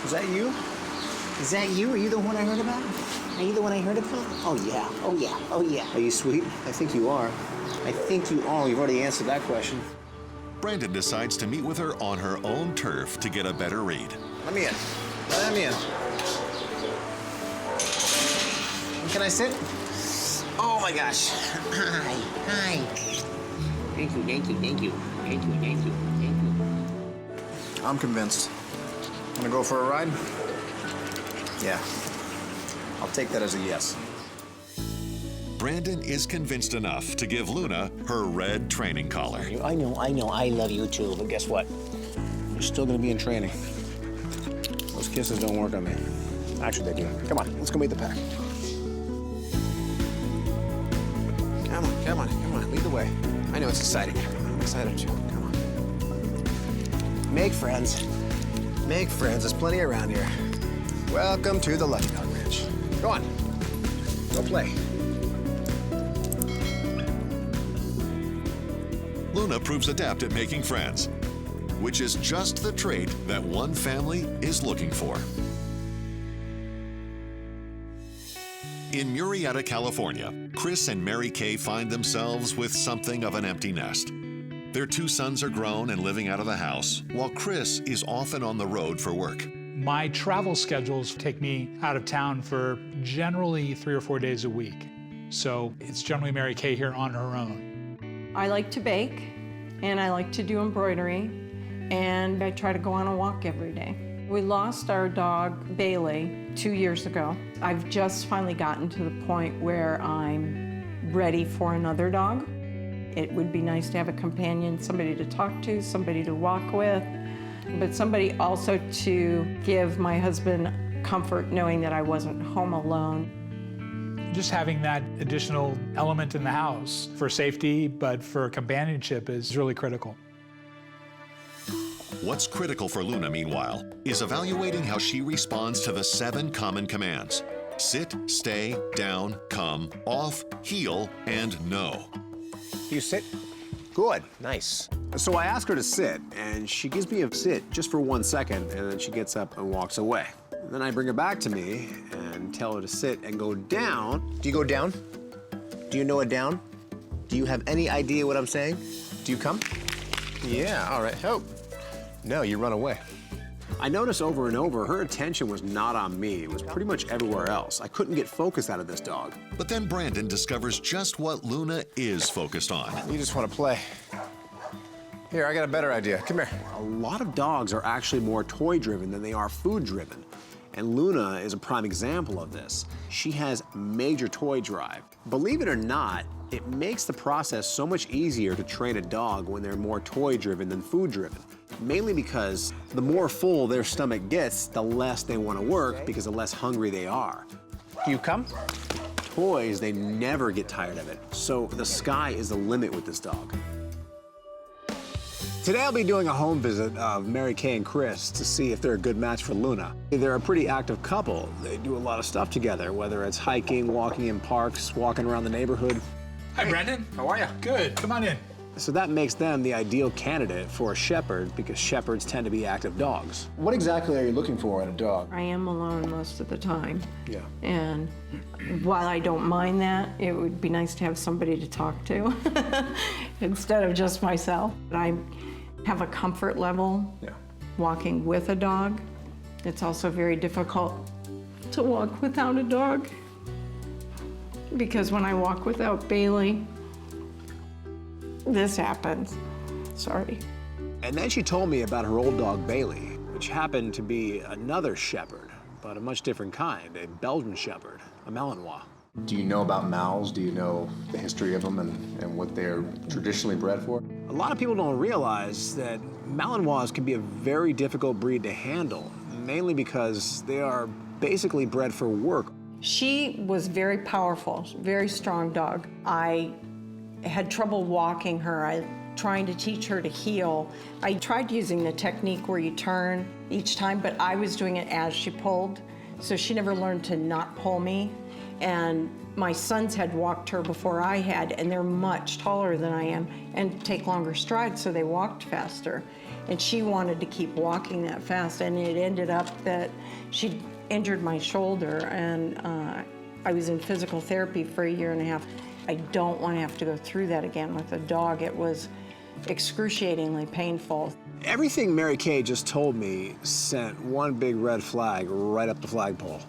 Is that you? Is that you? Are you the one I heard about? Are you the one I heard about? Oh, yeah. Oh, yeah. Oh, yeah. Are you sweet? I think you are. I think you are. You've already answered that question. Brandon decides to meet with her on her own turf to get a better read. Let me in. Let me in. Can I sit? Oh, my gosh. Hi. Hi. Thank you, thank you, thank you. Thank you, thank you, thank you. I'm convinced. Wanna go for a ride? Yeah. I'll take that as a yes. Brandon is convinced enough to give Luna her red training collar. I know, I love you too, but guess what? You're still gonna be in training. Those kisses don't work on me. Actually, they do. Come on, let's go meet the pack. Come on, lead the way. I know it's exciting. I'm excited too, come on. Make friends. Make friends, there's plenty around here. Welcome to the Lucky Dog Ranch. Go on, go play. Luna proves adept at making friends, which is just the trait that one family is looking for. In Murrieta, California, Chris and Mary Kay find themselves with something of an empty nest. Their two sons are grown and living out of the house, while Chris is often on the road for work. My travel schedules take me out of town for generally 3 or 4 days a week. So it's generally Mary Kay here on her own. I like to bake, and I like to do embroidery, and I try to go on a walk every day. We lost our dog, Bailey, 2 years ago. I've just finally gotten to the point where I'm ready for another dog. It would be nice to have a companion, somebody to talk to, somebody to walk with, but somebody also to give my husband comfort knowing that I wasn't home alone. Just having that additional element in the house for safety, but for companionship is really critical. What's critical for Luna, meanwhile, is evaluating how she responds to the 7 common commands: sit, stay, down, come, off, heel, and no. You sit? Good, nice. So I ask her to sit, and she gives me a sit just for 1 second, and then she gets up and walks away. Then I bring her back to me and tell her to sit and go down. Do you go down? Do you know a down? Do you have any idea what I'm saying? Do you come? Yeah, all right. Oh. No, you run away. I noticed over and over, her attention was not on me. It was pretty much everywhere else. I couldn't get focus out of this dog. But then Brandon discovers just what Luna is focused on. You just want to play. Here, I got a better idea. Come here. A lot of dogs are actually more toy-driven than they are food-driven. And Luna is a prime example of this. She has major toy drive. Believe it or not, it makes the process so much easier to train a dog when they're more toy-driven than food-driven. Mainly because the more full their stomach gets, the less they want to work because the less hungry they are. You come? Toys, they never get tired of it. So the sky is the limit with this dog. Today I'll be doing a home visit of Mary Kay and Chris to see if they're a good match for Luna. They're a pretty active couple. They do a lot of stuff together, whether it's hiking, walking in parks, walking around the neighborhood. Hi, Brandon. How are you? Good. Come on in. So that makes them the ideal candidate for a shepherd because shepherds tend to be active dogs. What exactly are you looking for in a dog? I am alone most of the time. Yeah. And while I don't mind that, it would be nice to have somebody to talk to instead of just myself. I have a comfort level walking with a dog. It's also very difficult to walk without a dog because when I walk without Bailey, this happens. Sorry. And then she told me about her old dog, Bailey, which happened to be another shepherd, but a much different kind, a Belgian shepherd, a Malinois. Do you know about Mals? Do you know the history of them and what they're traditionally bred for? A lot of people don't realize that Malinois can be a very difficult breed to handle, mainly because they are basically bred for work. She was very powerful, very strong dog. I had trouble walking her, trying to teach her to heel. I tried using the technique where you turn each time, but I was doing it as she pulled, so she never learned to not pull me. And my sons had walked her before I had, and they're much taller than I am and take longer strides, so they walked faster. and she wanted to keep walking that fast, and it ended up that she injured my shoulder, and I was in physical therapy for 1.5 years. I don't want to have to go through that again with a dog. It was excruciatingly painful. Everything Mary Kay just told me sent one big red flag right up the flagpole.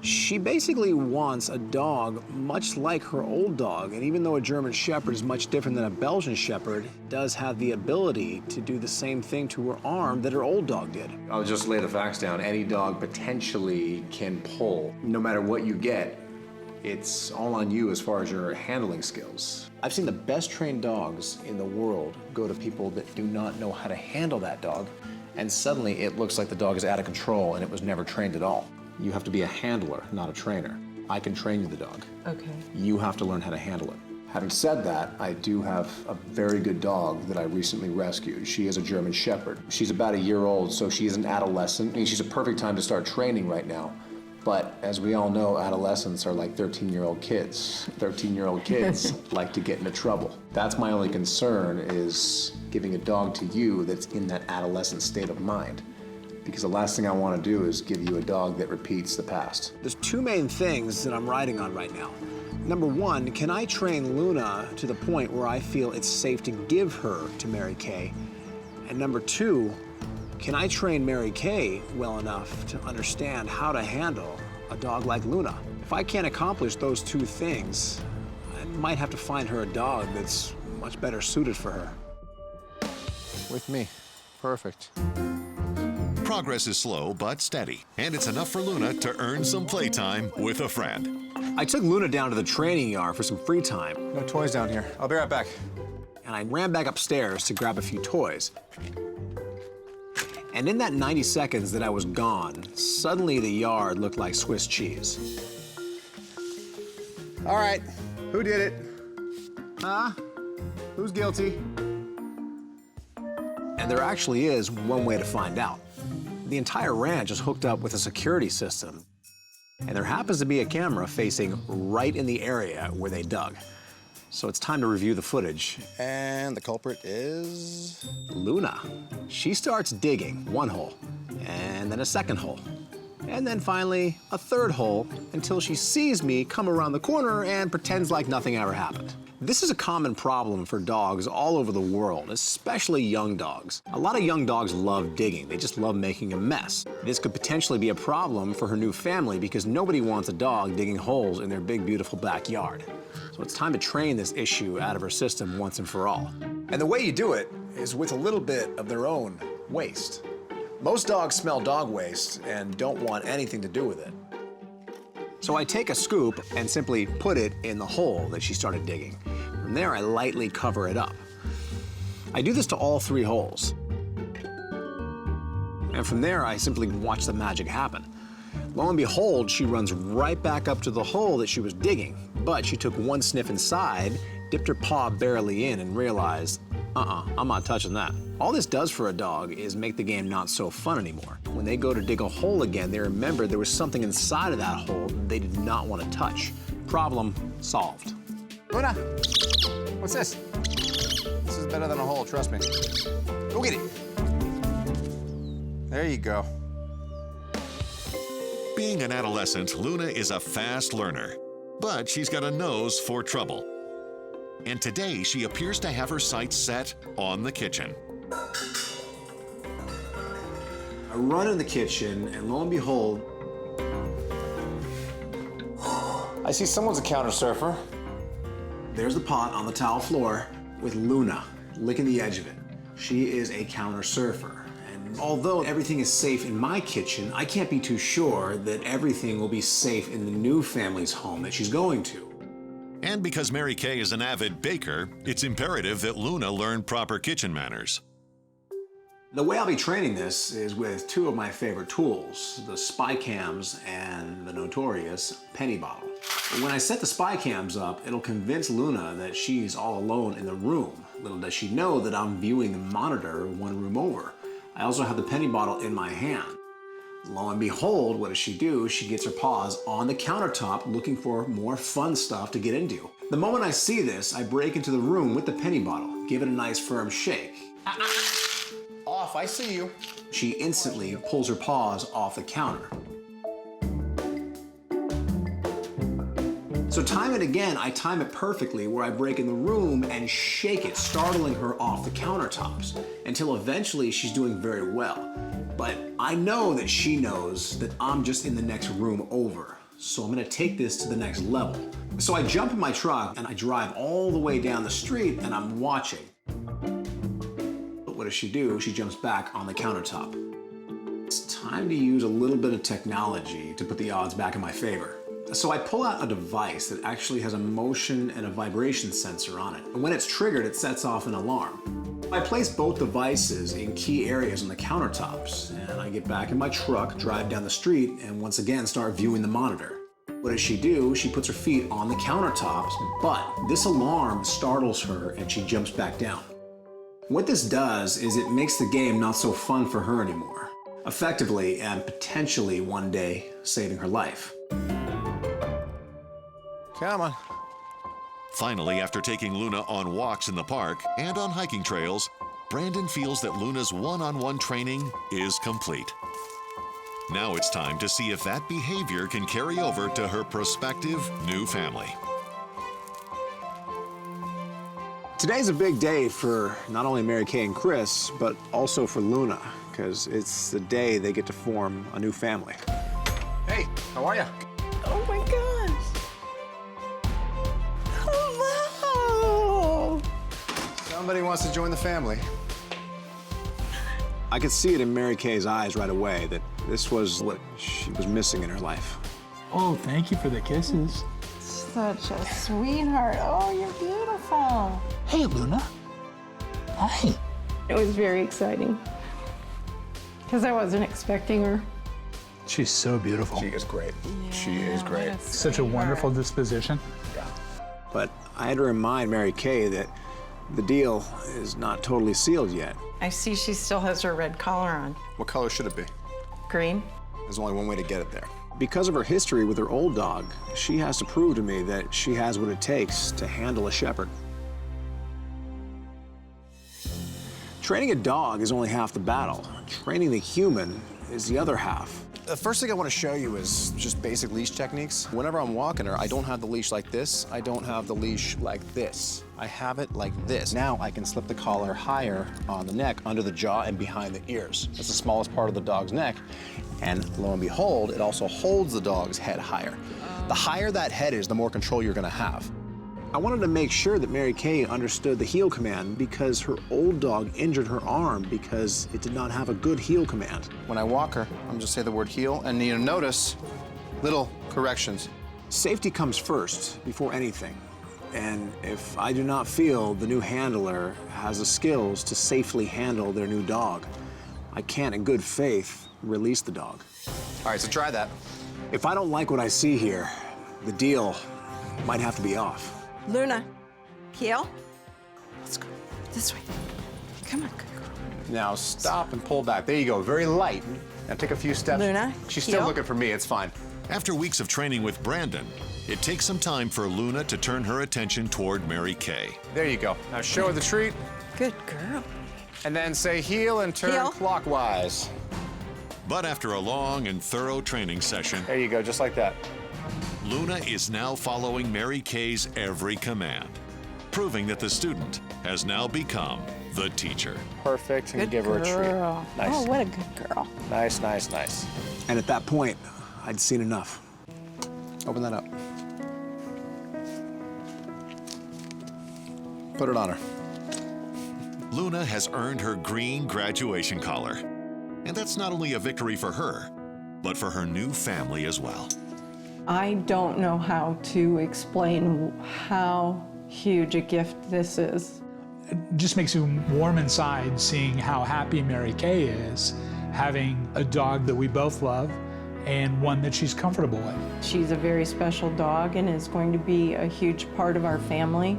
She basically wants a dog much like her old dog, and even though a German Shepherd is much different than a Belgian Shepherd, it does have the ability to do the same thing to her arm that her old dog did. I'll just lay the facts down. Any dog potentially can pull. No matter what you get, it's all on you as far as your handling skills. I've seen the best trained dogs in the world go to people that do not know how to handle that dog, and suddenly it looks like the dog is out of control and it was never trained at all. You have to be a handler, not a trainer. I can train you the dog. Okay. You have to learn how to handle it. Having said that, I do have a very good dog that I recently rescued. She is a German Shepherd. She's about 1 year old, so she's an adolescent. I mean, she's a perfect time to start training right now. But as we all know, adolescents are like 13-year-old kids. 13-year-old kids like to get into trouble. That's my only concern, is giving a dog to you that's in that adolescent state of mind. Because the last thing I want to do is give you a dog that repeats the past. There's two main things that I'm riding on right now. Number one, can I train Luna to the point where I feel it's safe to give her to Mary Kay? And number two, can I train Mary Kay well enough to understand how to handle a dog like Luna? If I can't accomplish those two things, I might have to find her a dog that's much better suited for her. With me. Perfect. Progress is slow but steady, and it's enough for Luna to earn some playtime with a friend. I took Luna down to the training yard for some free time. No toys down here. I'll be right back. And I ran back upstairs to grab a few toys. And in that 90 seconds that I was gone, suddenly the yard looked like Swiss cheese. All right, who did it? Huh? Who's guilty? And there actually is one way to find out. The entire ranch is hooked up with a security system. And there happens to be a camera facing right in the area where they dug. So it's time to review the footage. And the culprit is? Luna. She starts digging one hole, and then a second hole, and then finally a third hole until she sees me come around the corner and pretends like nothing ever happened. This is a common problem for dogs all over the world, especially young dogs. A lot of young dogs love digging. They just love making a mess. This could potentially be a problem for her new family because nobody wants a dog digging holes in their big, beautiful backyard. So it's time to train this issue out of her system once and for all. And the way you do it is with a little bit of their own waste. Most dogs smell dog waste and don't want anything to do with it. So I take a scoop and simply put it in the hole that she started digging. From there, I lightly cover it up. I do this to all 3 holes. And from there, I simply watch the magic happen. Lo and behold, she runs right back up to the hole that she was digging, but she took one sniff inside, dipped her paw barely in, and realized, I'm not touching that. All this does for a dog is make the game not so fun anymore. When they go to dig a hole again, they remember there was something inside of that hole they did not want to touch. Problem solved. Luna, what's this? This is better than a hole, trust me. Go get it. There you go. Being an adolescent, Luna is a fast learner, but she's got a nose for trouble. And today, she appears to have her sights set on the kitchen. I run in the kitchen, and lo and behold, I see someone's a counter surfer. there's the pot on the tile floor with Luna licking the edge of it. She is a counter surfer. And although everything is safe in my kitchen, I can't be too sure that everything will be safe in the new family's home that she's going to. And because Mary Kay is an avid baker, it's imperative that Luna learn proper kitchen manners. The way I'll be training this is with 2 of my favorite tools, the spy cams and the notorious penny bottle. When I set the spy cams up, it'll convince Luna that she's all alone in the room. Little does she know that I'm viewing the monitor 1 room over. I also have the penny bottle in my hand. Lo and behold, what does she do? She gets her paws on the countertop looking for more fun stuff to get into. The moment I see this, I break into the room with the penny bottle, give it a nice firm shake. off, I see you. She instantly pulls her paws off the counter. So time and again, I time it perfectly where I break in the room and shake it, startling her off the countertops, until eventually she's doing very well. But I know that she knows that I'm just in the next room over, so I'm gonna take this to the next level. So I jump in my truck and I drive all the way down the street and I'm watching. But what does she do? She jumps back on the countertop. It's time to use a little bit of technology to put the odds back in my favor. So I pull out a device that actually has a motion and a vibration sensor on it. And when it's triggered, it sets off an alarm. I place both devices in key areas on the countertops, and I get back in my truck, drive down the street, and once again start viewing the monitor. What does she do? She puts her feet on the countertops, but this alarm startles her and she jumps back down. What this does is it makes the game not so fun for her anymore, effectively and potentially one day saving her life. Come on. Finally, after taking Luna on walks in the park and on hiking trails, Brandon feels that Luna's one-on-one training is complete. Now it's time to see if that behavior can carry over to her prospective new family. Today's a big day for not only Mary Kay and Chris, but also for Luna, because it's the day they get to form a new family. Hey, how are you? Oh my gosh. Hello. Somebody wants to join the family. I could see it in Mary Kay's eyes right away that this was what she was missing in her life. Oh, thank you for the kisses. Such a sweetheart. Oh, you're beautiful. Hey, Luna. Hi. It was very exciting because I wasn't expecting her. She's so beautiful. She is great. She is great. Such a wonderful disposition. But I had to remind Mary Kay that the deal is not totally sealed yet. I see she still has her red collar on. What color should it be? Green. There's only one way to get it there. Because of her history with her old dog, she has to prove to me that she has what it takes to handle a shepherd. Training a dog is only half the battle. Training the human is the other half. The first thing I want to show you is just basic leash techniques. Whenever I'm walking her, I don't have the leash like this. I don't have the leash like this. I have it like this. Now I can slip the collar higher on the neck, under the jaw, and behind the ears. That's the smallest part of the dog's neck. And lo and behold, it also holds the dog's head higher. The higher that head is, the more control you're gonna have. I wanted to make sure that Mary Kay understood the heel command because her old dog injured her arm because it did not have a good heel command. When I walk her, I'm just say the word heel, and you notice little corrections. Safety comes first before anything. And if I do not feel the new handler has the skills to safely handle their new dog, I can't in good faith release the dog. All right, so try that. If I don't like what I see here, the deal might have to be off. Luna, heel. Let's go this way. Come on, good girl. Now stop and pull back. There you go, very light. Now take a few steps. Luna, she's heel. still looking for me, it's fine. After weeks of training with Brandon, it takes some time for Luna to turn her attention toward Mary Kay. There you go. Now show her the treat, Good girl. and then say heel and turn Heel. clockwise. But after a long and thorough training session, There you go, just like that. Luna is now following Mary Kay's every command, proving that the student has now become the teacher. Perfect, and Good give her a girl. treat. Nice. Oh, what a good girl. Nice, nice, nice. And at that point, I'd seen enough. Open that up. Put it on her. Luna has earned her green graduation collar. And that's not only a victory for her, but for her new family as well. I don't know how to explain how huge a gift this is. It just makes you warm inside seeing how happy Mary Kay is having a dog that we both love and one that she's comfortable with. She's a very special dog and is going to be a huge part of our family.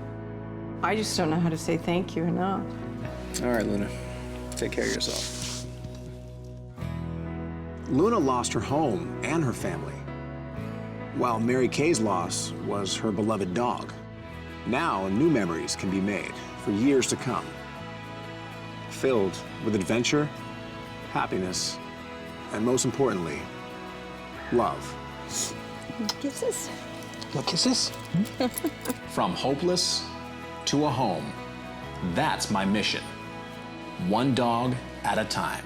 I just don't know how to say thank you enough. All right, Luna, take care of yourself. Luna lost her home and her family, while Mary Kay's loss was her beloved dog. Now, new memories can be made for years to come, filled with adventure happiness, and most importantly, love. Kisses. No kisses? From hopeless to a home. That's my mission. One dog at a time.